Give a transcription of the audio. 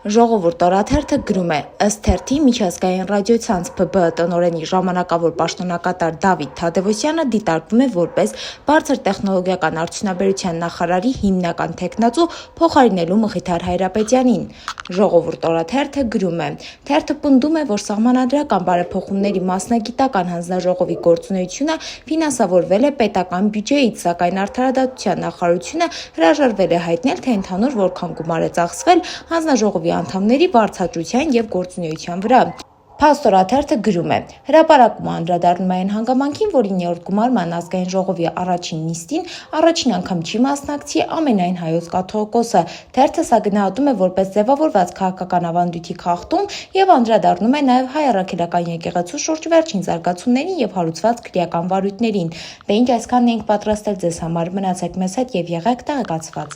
Ժողովուրդ օրաթերթը գրում է. ըստ թերթի միջազգային ռադիոցանց ՓԲ տնօրենի ժամանակավոր պաշտոնակատար Դավիթ Թադևոսյանը դիտարկվում է որպես բարձր տեխնոլոգիական արդյունաբերության նախարարի հիմնական թեկնածու փոխարինելու Մխիթար Հայրապետյանին։ Ժողովուրդ օրաթերթը գրում է. թերթը պնդում է, որ սահմանադրական բարեփոխումների մասնագիտական հանձնաժողովի գործունեությունը ֆինանսավորվել է պետական բյուջեից, սակայն Արդարադատության նախարարությունը հրաժարվել է հայտնել, թե ընդհանուր որքան գումար է ծախսվել հանձնաժողովի անդամների վարձատրության և գործունեության վրա։ Փաստ օրաթերթը գրում է. հրապարակումը անդրադառնում է այն հանգամանքին, որ 9-րդ գումարման ազգային ժողովի առաջին նիստին առաջին անգամ չի մասնակցի ամենայն հայոց կաթողիկոսը։ Թերթը սա գնահատում է որպես ձևավորված քաղաքական ավանդույթի խախտում և անդրադառնում է նաև հայ առաքելական եկեղեցու շուրջ վերջին զարգացումներին և հարուցված քրեական վարույթներին։ Դե ինչ այսքանն էինք պատրաստել ձեզ համար, մնացեք մեզ հետ և եղեք տեղեկացված։